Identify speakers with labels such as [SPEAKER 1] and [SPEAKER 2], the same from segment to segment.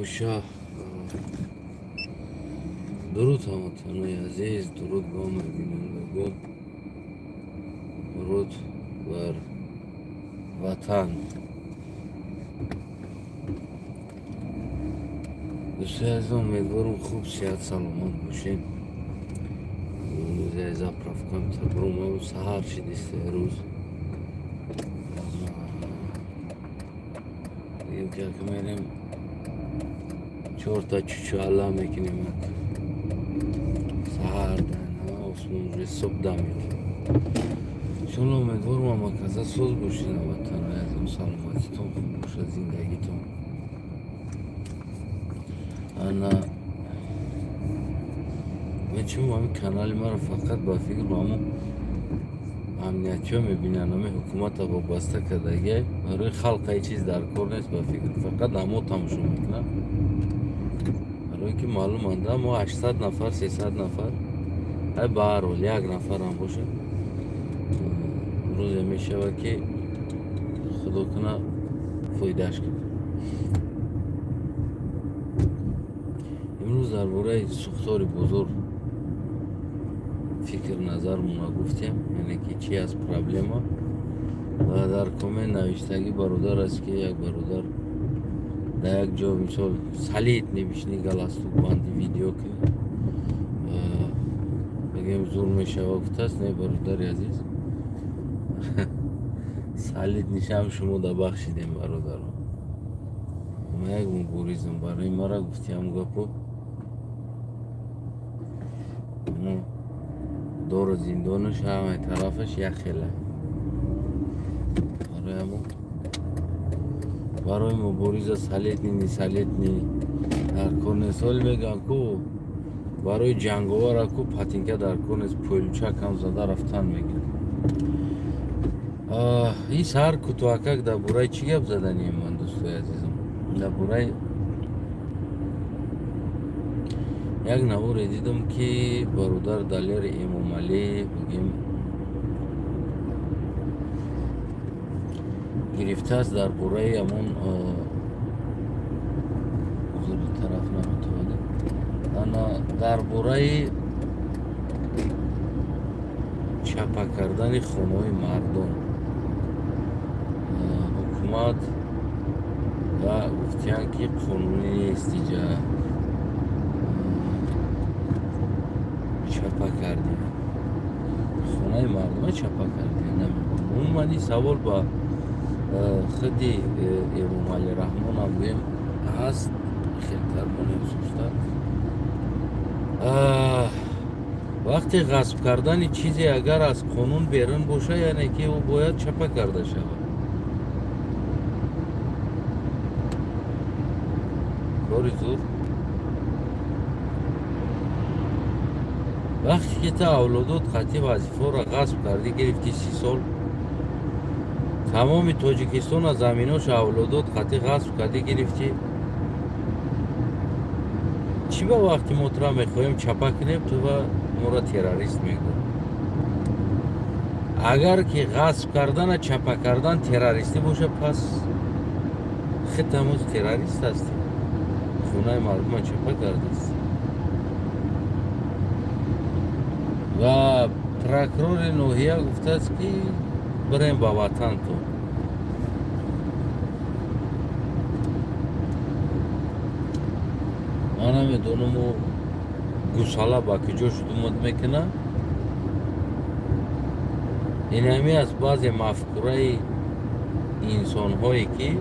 [SPEAKER 1] خوشا درود هموطنای عزیز، درود با بینندگان، درود بر وطن. دوستای عزیزم، امیدوارم خوب صحت سلامت باشین. روز заправкам برم سهر شدیست روز دیگه که میریم 4 تا چوچو علا میکنیم سهر دن آسمون روی صبح دمید شما. امیدوارم اما کسا سوز باشین وطن عزیزم، سلامتیتون خوب باشه، زندگیتون. انا من چون همین کانال ما رو فقط با فکر همون امنیتی ها میبینن، همین حکومت ها وابسته کردگی برای خلق های چیز در کار نیست، با فکر فقط همو تماشا میکنن. برای که معلوم انده ما 800 نفر 300 نفر های به هر حال یک نفر هم باشه روز میشه که خدا کنه فایدهش کنه. امروز در باره سوختار بزرگ فکر نظر مونه گفتیم، یعنی که چی از پرابلم ها. و در کامنت نوشتگی برادر است که یک برادر در یک جا مثال سلیت نمیشنی گلاستوک باندی ویدیو که بگیم زور میشه وقت است. نه برادر عزیز سلیت نشم شما دا بخشیدیم برادر. ما یک مبوریزم برای ما را گفتیم گپو دور زندانش همه طرفش یک خیله برای مبارزه سلیت نی در کار سال میگن کو برای جنگاور کو پاتینکه در کار پولچا کم زده رفتن میگن. این سر کتوکک در برای چی گپ زدنی من دوستای عزیزم؟ در برای یک نوار دیدم که برادر دلیر امام علی بگیم گرفته است در برای همون حضور طرف نمیتونه انا در برای چپا کردن خانه مردم حکومت و گفتیان که قانونی نیست اینجا چپا کردیم خانه مردم چپا کردیم. نمیدونم اون منی سوال با خودی امام علی رحمان هم بیم هست خیلی ترمانی سوشتر وقتی غصب کردن چیزی اگر از قانون بیرون باشه یعنی که او باید چپا کرده شود. باری زور وقتی که تا اولادات خطی وظیفه را غصب کردی گرفتی 30 سال تمام تاجیکستان از زمیناش اولادات خطی غصب کردی گرفتی چی با وقتی ما میخوایم چپا کنیم تو و ما را تروریست میگو؟ اگر که غصب کردن چپا کردن تروریستی باشه پس خود هموز تروریست هستی، خونه مردم چپا کردیست. و پرکرور نوحیه گفته است که بریم با وطن تو. من نمیدونم و گوساله با کجا شدومت میکنه. این همی از بعض مفکوره انسان هایی که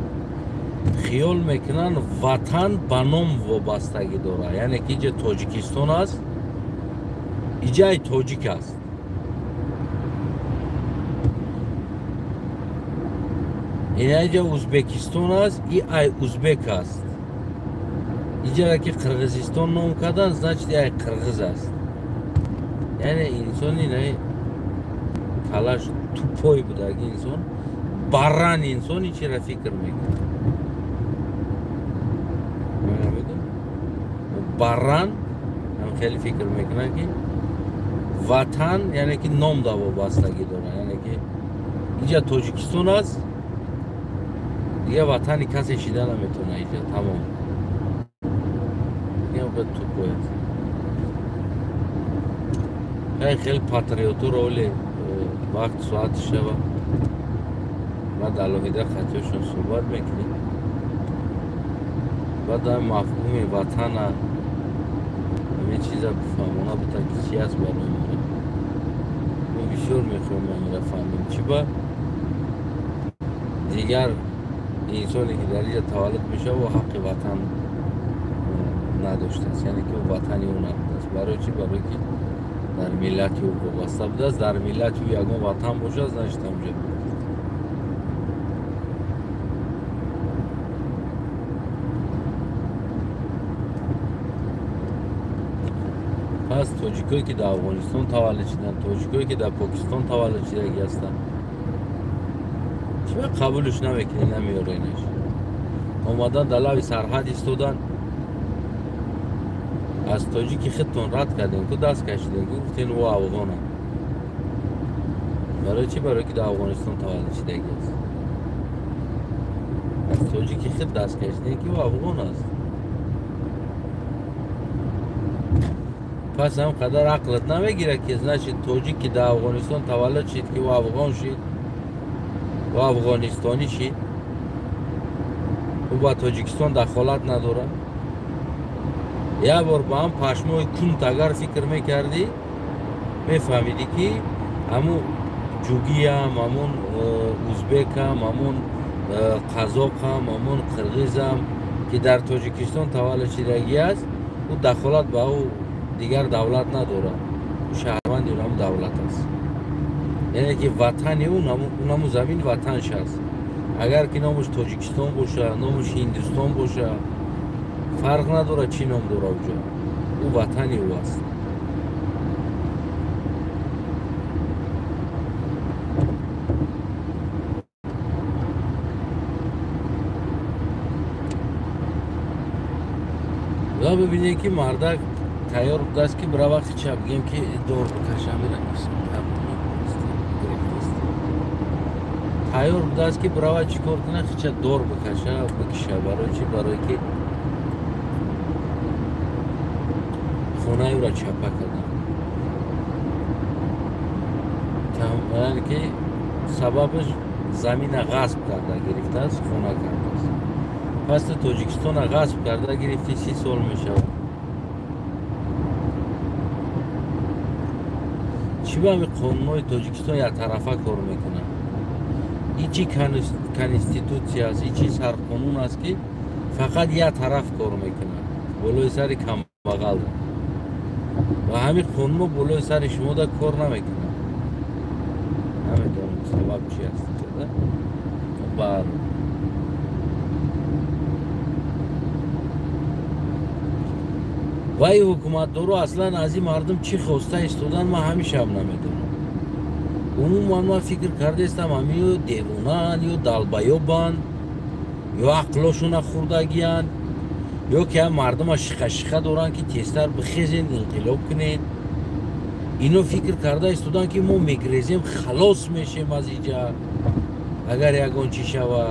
[SPEAKER 1] خیال میکنن وطن به نام وابستگی داره، یعنی که اینجا تاجیکستان است اینجا تاجیک است، اینجا ازبکستان است این ازبک است، اینجا که قرغیزستان نام کردن значит ای قرغیز است. یعنی انسان اینه کلاش تو پای بوده اگه انسان بران انسانی چی را فکر میکنه بران هم خیلی فکر میکنه که وطن یعنی که نام دا وابستگی داره، یعنی که اینجا تاجیکستان است دیگه وطنی کسی شیده نمیتونه اینجا تمام. به تو باید خیلی پاتریوتو رولی وقت ساعت شبه بعد علاقیده خطیشون صحبت میکنیم بعد هم مفهوم وطن همه چیزا بفهمونا بتا که چی هست برای ما اون بیشور میخوام من فهمیم چی با دیگر انسانی که در اینجا تولد میشه و حق وطن نداشته است یعنی که او وطنی او نبوده است برای چی؟ برای که در ملتی او وابسته بوده است در ملتی او یگان وطن باشه از نشته اونجا پس توجیکایی که در افغانستان تولد شدن توجیکایی که در پاکستان تولد شده هستن چرا قبولش نمیکنی نمیارینش اومدن در لای سرحد ایستادن از تاجیکی خودتون رد کردین تو دست کشیدین گفتین او افغانه برای چی؟ برای که در افغانستان تولد شده است از تاجیکی خود دست کشیدین که او افغان است پس هم قدر عقلت نمیگیره که نشید توجیک که در افغانستان تولد شد که او افغان شد و افغانستانی شد او با تاجیکستان دخالت نداره یه بار با هم پشمای کنت اگر فکر میکردی میفهمیدی که همون جوگی هم همون ازبک هم همون قزاق هم همون قرغیز هم که در تاجیکستان تولد شدگی است او دخالت با او دیگر دولت نداره او شهروند اونم دولت است یعنی که وطن اونم زمین وطنش است اگر که نامش تاجیکستان باشه نامش هندوستان باشه فرق نداره چی نام داره اونجا او وطنی او است و ببینید که مردک تیار بوده است که برای وقتی چه بگیم که دور بکشه تیار بوده است که برای وقتی چی کار کنه چه دور بکشه برای چی؟ برای که خونه او را چپه کردن یعنی که سببش زمین غصب کرده گرفته است خونه کرده است پس تاجیکستان غصب کرده گرفته 30 سال میشه چی به همین قانونهای تاجیکستان یک طرفه کار میکنن ایچی کنستیتوسی است ایچی سرقانون است که فقط یک طرف کار میکنن بلوی سر کم بغل و همین قانون بلوی سر شما دا کار نمیکنن نمیدونم سبب چی است بر وای حکومت دارو اصلا از این مردم چی خواسته استودن ما همیشه هم نمیدونم اونو من فکر کرده استم همی دیوانان یا دلبایوبان یا عقلشون خوردگیان یا که مردم شخه دارن که تیستر بخیزین انقلاب کنین اینو فکر کرده استودن که ما میگریزیم خلاص میشیم از اینجا اگر یکان چی شوه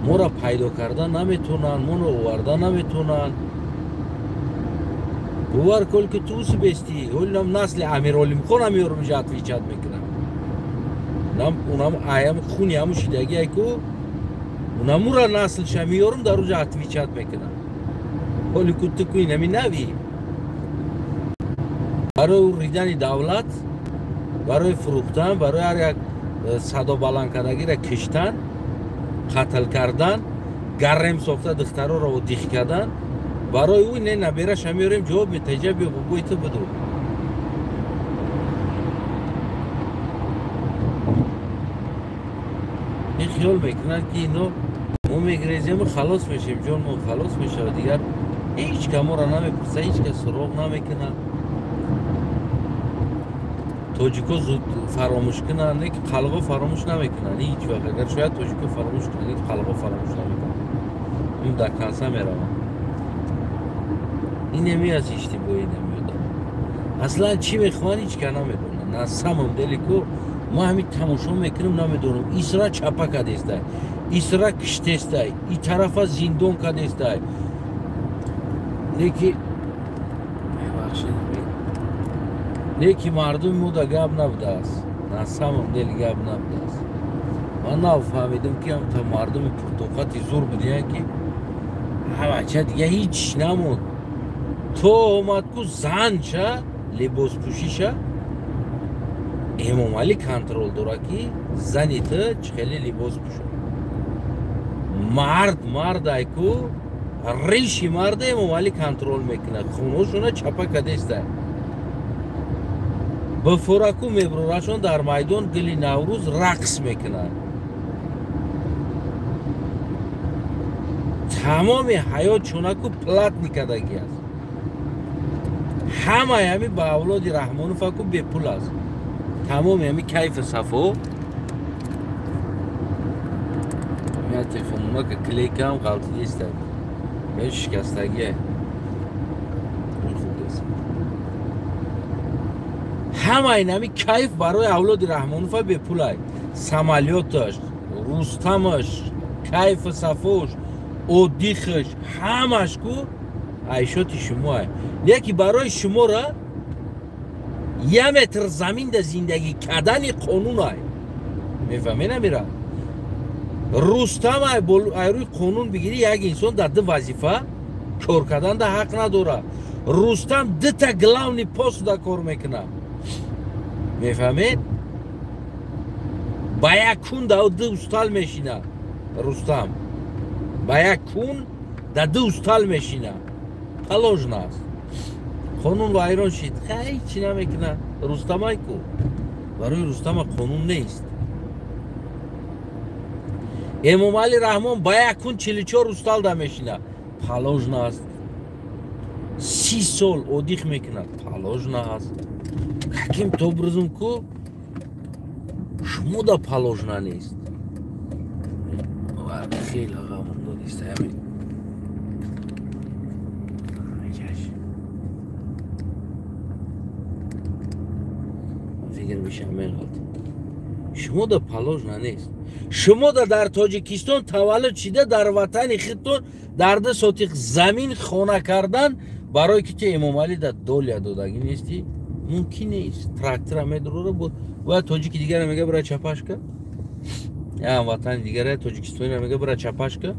[SPEAKER 1] ما را پیدا کردن نمیتونن ما را آوردن نمیتونن باور کن که توس بستی اونم نسل امیرالم خونم میارم جات ویچات میکنم اونم آیم خونی همو شدگی ای که اونم را نسل شمیارم در رو جات ویچات میکنم ولی که تو اینمی نوی برای ریدن دولت برای فروختن برای هر یک صدا بلند کردگی را کشتن قتل کردن گرم ساخته دخترها را دیخ کردن برای او نه نبیره شمیاریم جواب میتیجه بیا بگوی تو بدو این خیال میکنن که اینو ما میگریزیم خلاص میشیم جان ما خلاص میشه و دیگر هیچ که ما را نمیپرسه هیچ که سراغ نمیکنن توجیکو زود فراموش کنن نه که خلقا فراموش نمیکنن هیچ وقت اگر شاید توجیکو فراموش کنن که خلقا فراموش نمیکنن این در کنسه میرون این نمی از اشتباهی نمیدونم اصلا چی میخوان هیچ که نمیدونن نه سمم دلی که ما همین تماشا میکنیم نمیدونم ایسرا چپا کده استه ایسرا کشته استه ای طرف زندون کده استه لیکی Lekin mardum moda gap nabudast. Nasamam deli gap nabudast. من نفهمیدم که هم تا مردم پرتوقاتی زور بودین که بچه دیگه هیچ نمود تو اومد که زن چه لباس پوشی شه امام علی کنترل داره که زنی تو خیلی لباس پوشه مرد ای که ریشی مرد امام علی کنترل میکنه خونوشونه چپا کدسته به فراکو میبرورشون در میدان گلی نوروز رقص میکنن تمام حیات چونکو پلات نکدگی است همه همی با اولاد رحمانوف اکو بی پول است تمام همی کیف صفو میاد تلفنونا که کلیک هم غلطی است به شکستگیه همه این همی کیف برای اولاد رحمانوف بی پول است سمالیاتش روستمش کیف صفوش اودیخش همش کو عیشات شما یکی برای شما را یه متر زمین در زندگی کردن قانون های میفهمی نمیره روستم ای روی قانون بگیری یک انسان در دو وظیفه کار کردن در حق نداره روستم دو تا گلاونی پاس در کار میکنه میفهمید با یک کون در دو استال میشینه روستم با یک کون در دو استال میشینه خلاص نست قانون وایران شد خیلی چی نمیکنه روستم های کو برای روستم قانون نیست امام علی رحمان با یک کون 44 استال در میشینه خلاص نست 30 سال اودیخ میکنه خلاص نست حکیم تو برزم کو شما در خلاص نیست خیلی غمون دادیست همین فکر میشم میخواد شما در پالوژ نیست شما در تاجیکستان تولد شده در وطن خودتون در ده سوتیق زمین خانه کردن برای که امام علی در دولیا دادگی نیستی ممکن نیست تراکتور میدروره بود و تاجیکی دیگر میگه برای چپاش که یا وطن دیگره تاجیکستانی میگه برای چپاش که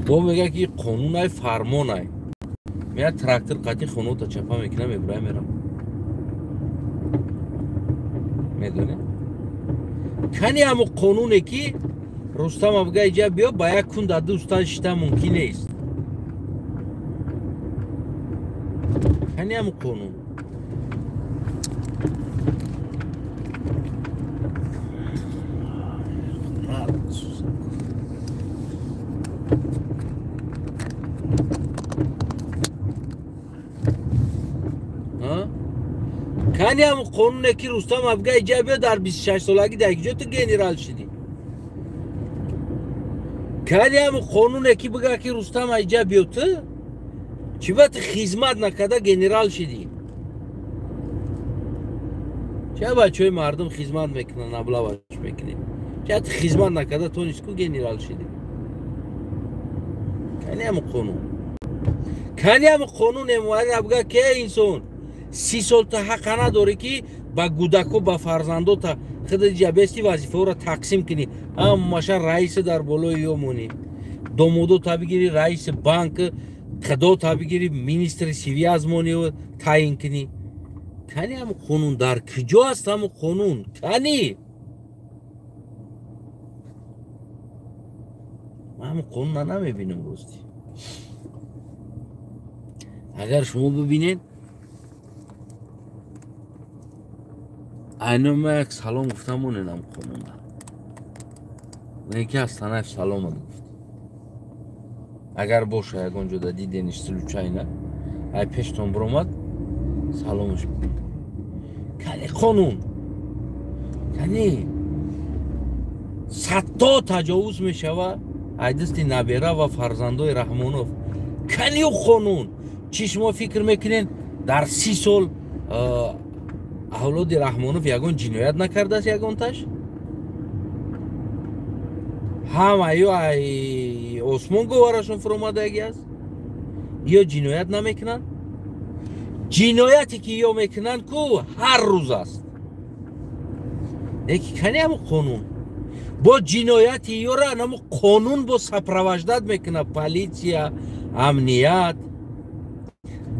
[SPEAKER 1] با میگه که قانون های فرمان های میاد تراکتور قطعی خونو تا چپا میکنه میبره میرم میدونه کنی همو قانونه که رستم ابگه ایجا بیا با یک کن در دوستان شتا ممکن نیست کنی همو قانون کنی هم قانونه که رستم ابگه ایجا بیا در 26 سالگی در ایجا تو گنرال شدی کنی هم قانونه که بگه که رستم ایجا بیا تو چی باید خدمت نکده گنرال شدی چه بچه های مردم خدمت میکنن نبلا باش میکنی چه خدمت نکده تو نیست که گنرال شدی کنی هم قانون کنی هم قانون امواری ابگه که انسان 30 سال تا حق نداره که با گودکو با فرزندو تا خود جبستی وظیفه را تقسیم کنی هم ماشا رئیس در بالای یومونی دومودو تا بگیری رئیس بانک خدا تا بگیری مینیستر سیوی ازمانی و تعیین کنی کنی هم قانون در کجا است هم قانون کنی من هم قانون نمیبینم روستی اگر شما ببینید اینو من یک سلام گفتم اون اینم خونم اون یکی از تنف سلام هم گفت اگر باشه یک اونجا دا دیدینش سلوچاینه ای پیشتون برامد سلامش بگید کنی قانون کنی صدا تجاوز میشوه ای دستی نبیره و فرزندای رحمانوف کنی و قانون چی شما فکر میکنین در 30 سال اولاد رحمانوف یگان جنایت نکرده است یگان تاش همه ای آسمان گوارشون فرامدگی است یا جنایت نمیکنن؟ جنایتی که یا میکنن کو هر روز است. یکی کنی همون قانون با جنایتی یا را همون قانون با سپروجدت میکنه. پلیسیا، امنیت،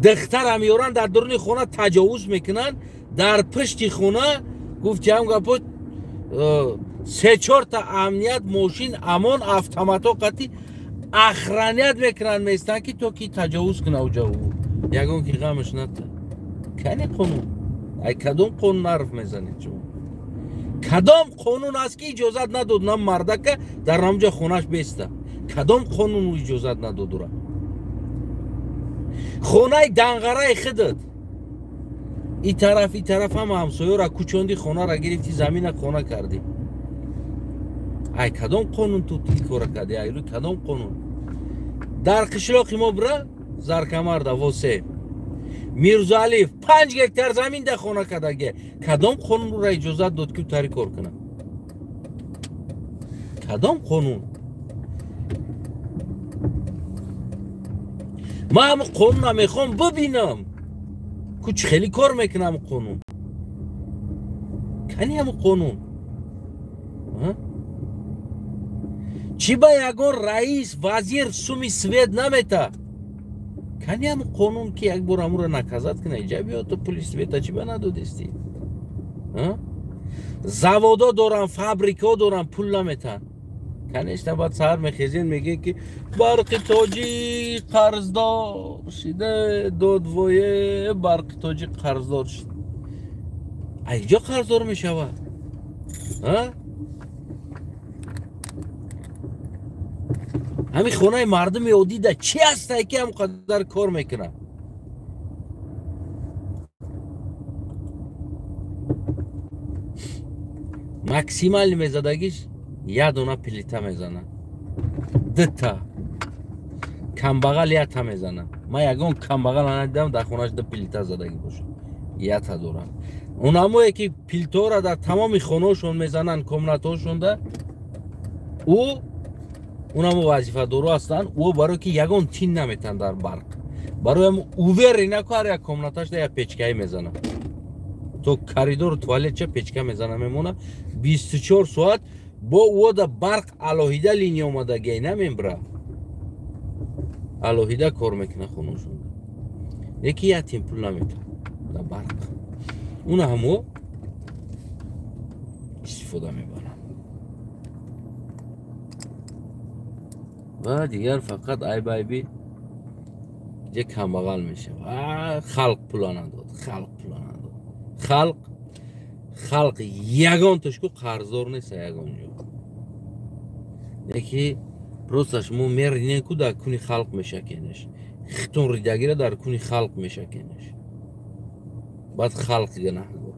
[SPEAKER 1] دختر هم یاران در درون خونه تجاوز میکنن. در پشت خونه گفتی هم گفت 3-4 تا امنیت ماشین امان автоматو قطعی اخرانیت میکنن میستن که تو کی تجاوز کنه اوجا یگون که غمش نده. کنی قانون ای کدوم قانون حرف میزنید شما؟ کدام قانون است که اجازت نداد نام مرده که در نامجا خونش بیسته؟ کدام قانون اجازت نداد را؟ خونه دنگره خودت ای طرف هم همسایه را کوچوندی، خونه را گرفتی، زمین خونه کردی. ای کدام قانون تو تی کار کردی؟ ایلو کدام قانون؟ در قشلاق ما برا زرکمرد واسه میرزا علی 5 هکتار زمین در خونه کردگه. کدام قانون را اجازت داد که تاری کار کنه؟ کدام قانون؟ ما هم قانون میخوام ببینم کچ خیلی کار میکنم قانون. کنی هم قانون چی با یگان رئیس وزیر سومی سوید نمیتا؟ کنی هم قانون که یک بار امور نکازت کنه ایجا بیا تو پولیس سویتا چی با ندادستی؟ زوادا دارن، فابریکا دارن، پول نمیتن. کنیش باید سهر میخیزین میگه که برق تاجی قرضدار شده، دادوایه برق تاجی قرضدار شده. ایجا قرضدار میشود؟ همین خونه مردم عادی ده چی هسته که هم قدر کار میکنه؟ مکسیمال میزدگیش یه دونه پلیتا میزنه، 2 تا کمبغل 1 تا میزنه. ما یگان کمبغل ندیدم در خونهش 2 پلیتا زدگی باشه، 1 تا دارن. اونمایی که پلیتا را در تمام خونهشون میزنن، کمناتاشون ده اونم وظیفه دارو هستن. او برای که یگان تین نمیتن در برق، برای هم اووری نکار یک کمناتاش ده یک پیچکهی میزنه. تو کاریدور توالت چه پیچکه میزنه میمونه 24 ساعت با او ده برق الهیده لینی اومده گی نمیبره، الهیده کار میکنه خونوشون. یکی یه تیم پول نمیتن در برق، اون همو استفاده میبرن و دیگر فقط ای بای بی یه کمبغل میشه. خلق پولا نداد، خلق پولا نداد. خلق یگان تشکو قرضدار نیست. یگان جو یکی پروستش مو میرینه که در کنی خلق میشکنش، خطون ریدگی را در کنی خلق میشکنش. بعد خلق گناه گو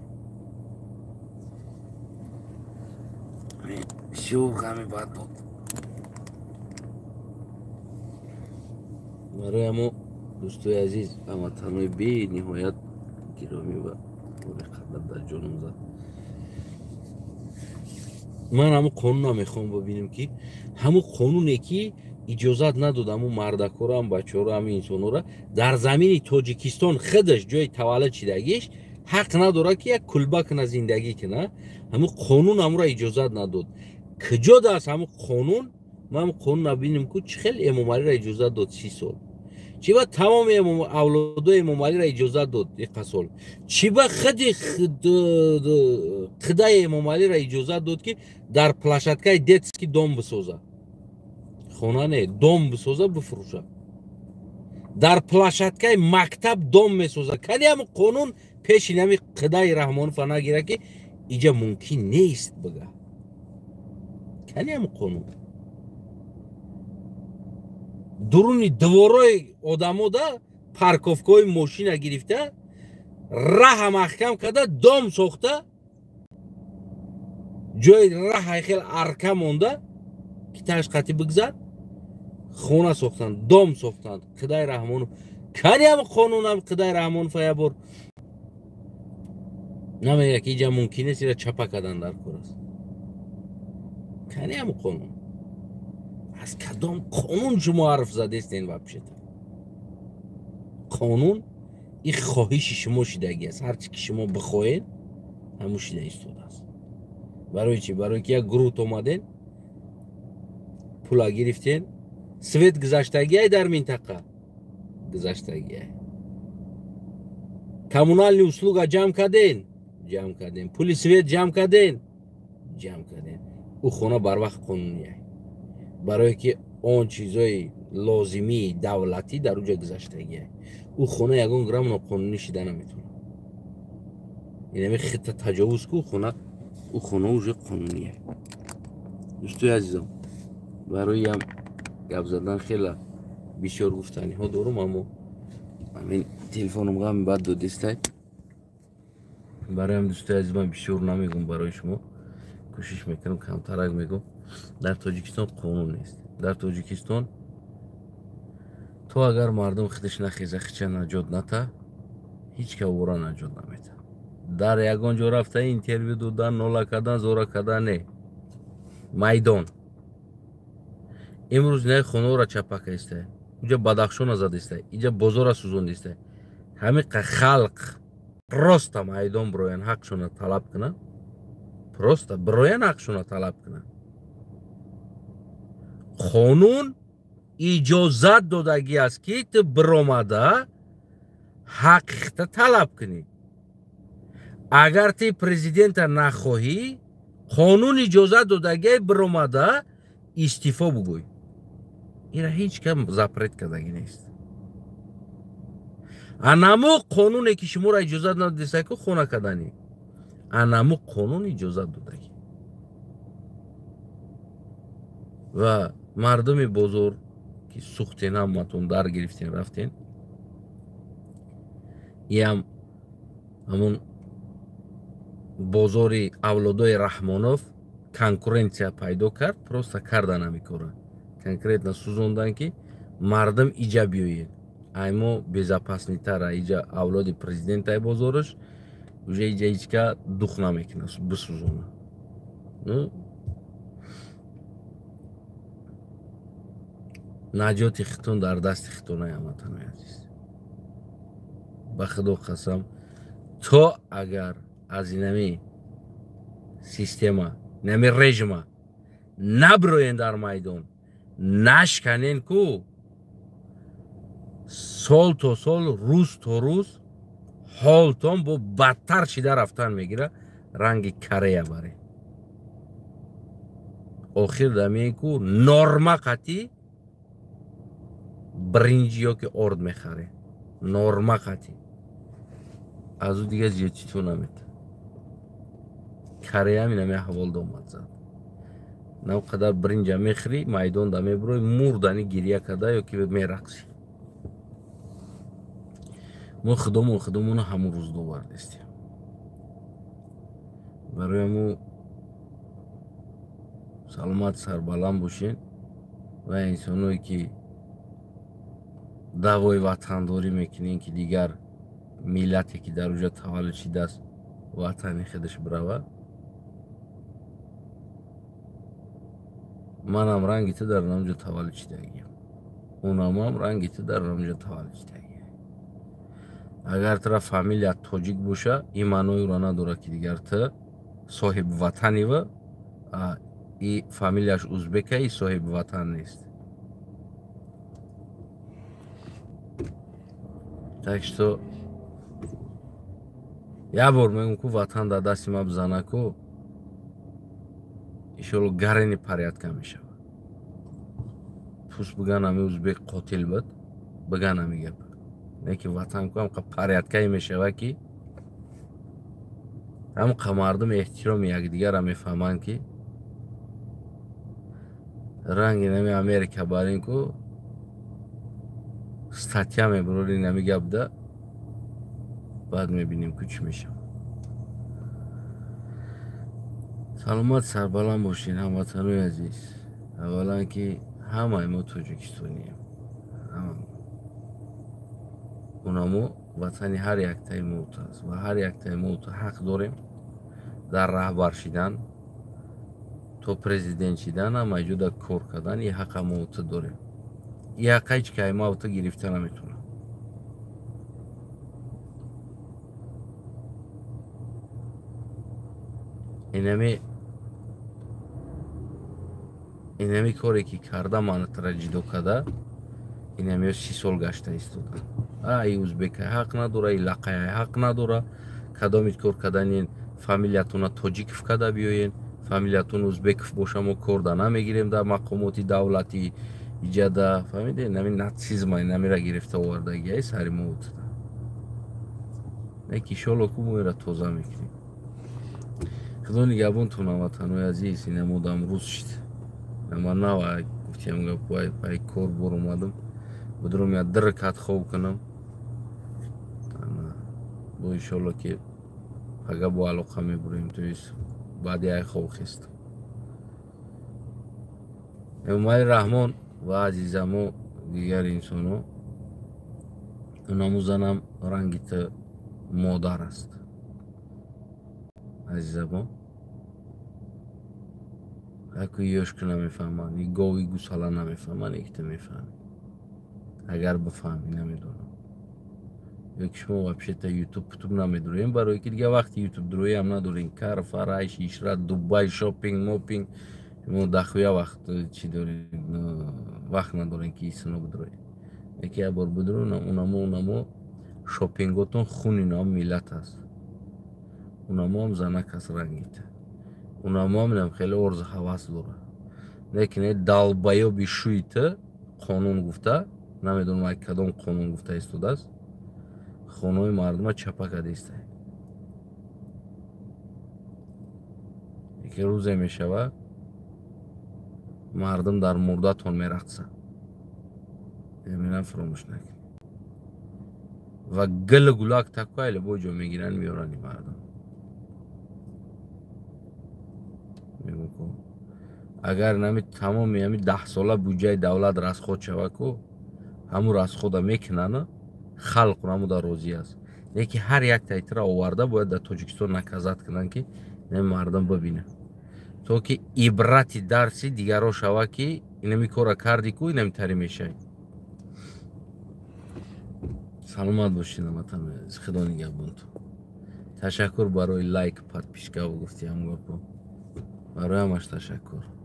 [SPEAKER 1] شو غمی باید بود برای همو دوستوی عزیز اما تنوی بی نهایت گرامی و قدر در جانم زد. من همو قانون میخوام ببینیم که همو قانونه که اجازت نداد همو مردکو هم بچه رو هم انسانو را در زمین تاجیکستان خودش جای تولد شدگیش حق نداره که یک کلبه کنه زندگی کنه. همو قانون همو را اجازت نداد. کجا دست همو قانون؟ ما همو قانون نبینیم که چه خیلی امام علی را اجازت داد 30 سال، چی با تمام اولادای امام علی را اجازت داد 1 سال، چی با خدای امام علی را اجازت داد که در پلاشتکای دتسکی دام بسازه، خونه نه دام بسازه بفروشه، در پلاشتکای مکتب دام میسازه. کنی هم قانون پیش نمی خدای رحمان فنا گیره که اینجا ممکن نیست بگه. کنی هم قانون درونی دوارای آدمو ده پارکوفکای ماشین گرفته، راه محکم کرده، دام ساخته، جای راه خیلی ارکه مونده که تاش قطعی بگذر، خونه ساختن، دام ساختن. خدای رحمان کنی هم قانون هم خدای رحمان فیا بر نمیگه که اینجا ممکن نیست را چپا کردن در کار است. کنی هم قانون از کدام قانون شما حرف زده استین وابشت؟ قانون این خواهش شما شدگی است. هرچی که شما بخواید همون شده ایستاده است. برای چی؟ برای که یک گروه اومدین پولا گرفتین، سویت گذشتگی در منطقه گذشتگی کمونال услуга جمع کردین، پولی سویت جمع کردین. او خونه بر وقت قانونیه، برای که آن چیزای لازمی دولتی در اونجا گذشتگیه. او خونه یگان گرم ناقانونی شده نمیتونه. این خط تجاوز کو خونه، او خونه اونجا قانونیه. دوستای عزیزم، برای هم گپ زدن خیلی بسیار گفتنی ها دارم، اما همین تلفنم هم بعد دو دسته برای هم دوستای عزیزم بسیار نمیگم، برای شما کوشش میکنم کمترک میگم. در تاجیکستان قانون نیست. در تاجیکستان تو اگر مردم خودش نخیزه خیچه نجات نته، هیچ که او را نجات نمیده. در یگان جا رفته اینترویو دادن، ناله کردن، زورا کردن نه. میدان امروز نه خونه را چپک استه، اینجا بدخشان زده استه، اینجا بازار سوزونده استه. همه خلق پروستا میدان بروین حقشون طلب کنن، پروستا بروین حقشون طلب کنن. قانون اجازت دادگی است که تو برآمده حق طلب کنی. اگر تی پرزیدنت نخواهی، قانون اجازت دادگی برآمده استعفا بگوی. این هیچ کم زپرت کردگی نیست. انامو قانونی که شما را اجازت نداده که خونه کردنی، انامو قانون اجازت دادگی. و مردم بزرگ که سوختین همتون در گرفتین رفتین، یه همون بازاری اولادای رحمانوف کنکورنسیا پیدا کرد، پروستا کردن نمیکنن، کنکرت سوزوندن که مردم ایجا بیوین. ایمو безопасный تر ایجا اولاد پرزیدنت ای بازارش уже ایجا هیچ که دخ نمیکنه بسوزونه. نجات خطون در دست خطونه همتون عزیز. به خدا قسم تو اگر از اینمی سیستم نمی رژیم نبروین در میدان، نشکنین کو سال تا سال، روز تا روز حالتون با بدتر شده رفتن میگیره، رنگ کره بره. آخر دمیه کو نرمه قطی برنجی ها که ارد میخره، نرمه قطی از او دیگه زیادی تو نمید. کره هم اینمی حوال دومد زد. نو قدر برنج هم میخری میدان دمی بروی مردنی گریه کده یا که میرقصی. ما خودمون همون روز دو بردستیم. برای مو سلامت سربلند باشین و انسانوی که دوای وطنداری میکنین که دیگر ملتی که در اونجا تولد شده است وطنی خودش بروه. منم رنگی تو در نامجا تولد شدگیم، اونم هم رنگی تو در نامجا تولد شدگیم. اگر تو فامیلیت تاجیک باشه این معنی را نداره که دیگر تو صاحب وطنی و این فامیلیش ازبکه ای صاحب وطن نیست. تاکش تو یه بار میگم که وطن در دستی ما بزنه که ایشالله گرینی پریت کم میشه. پوست بگن همی ازبک قاتل بود، بگن همی گپ نه که وطن که هم پریت کم میشه و که هم مردم احترام یک دیگر هم میفهمن که رنگ نمی امریکا برین که ستیا میبروری نمی گپ ده، بعد میبینیم که چی میشه. سلامت سربلند باشین هموطنای عزیز. اولا که همه ما تاجیکستانیم، اونمو وطنی هر یک تای موت است و هر یک تای موت حق داریم در رهبر شدن تو پرزیدنت شدن هم موجود کار کردن. یه حق موت داریم، یه حق هیچ که ما تو گرفته نمیتونه. اینمی کاری که کرده من ترا جدو کده اینمی 30 سال گشته ایستاده. ای ازبک حق نداره، ای لقای حق نداره. کدامید کار کردن فامیلیاتون تاجیک کده بیاین، فامیلیاتون ازبک باشه ما کرده نمیگیریم در مقامات دولتی ایجاده. فهمیدین؟ نمی ناتسیزم نمیره گرفته آوردگی ای سری موت. نه کی شلو کو میره توزه میکنیم. خدا نگهبانتون هموطنان عزیز. این مدام روز شد. من نه گفتم پای کار بر اومدم. بدرم یا درکات خوب کنم. دو انشالله که اگه با علاقه میبریم تویست بعدی های خوب خست. امامای رحمان و عزیزمو دیگر انسانو اونمو زنم رنگیت مادر است. عزیزمو اکو یوشک نمیفهمن، ای گاوی گوساله نمیفهمن، ایکت میفهمی. اگر بفهمی نمیدونم. یک شما вообще تا یوتیوب نمیدونیم برای که دیگه وقتی یوتیوب دروی هم ندارین کار فرایش اشرات دبی شاپینگ موپینگ شما دخویا وقت چی دارین وقت ندارین که ایسنو بدروی یکی بار بدرون اونمو شاپینگاتون خونی نام میلت هست اونمو هم زنک هست رنگیته اونمو هم خیلی ارز حواس داره لیکن دالبایو بیشویته قانون گفته نمیدونم ای کدام قانون گفته ایستوده است خونوی مردم چپا کده است یکی روزه میشوه مردم در مرداتون میرقصه فراموش نکن و گل گلاک تکایل بوجو میگیرن میارن مردم اگر نمی تمام 10 ساله بودجه دولت راست خود شوه کو همون راست خود میکنن خلق همون در روزی است لیکن هر یک تایتر آورده باید در تاجیکستان نکازات کنن که مردم ببینه تو که عبرتی درسی دیگران شوه که اینمی کارا کردی کو اینمی تری میشه سلامت باشین هموطنان عزیز خدا نگهبانتون تشکر برای لایک پادپیشکا و گفتی هم گفت برای همش تشکر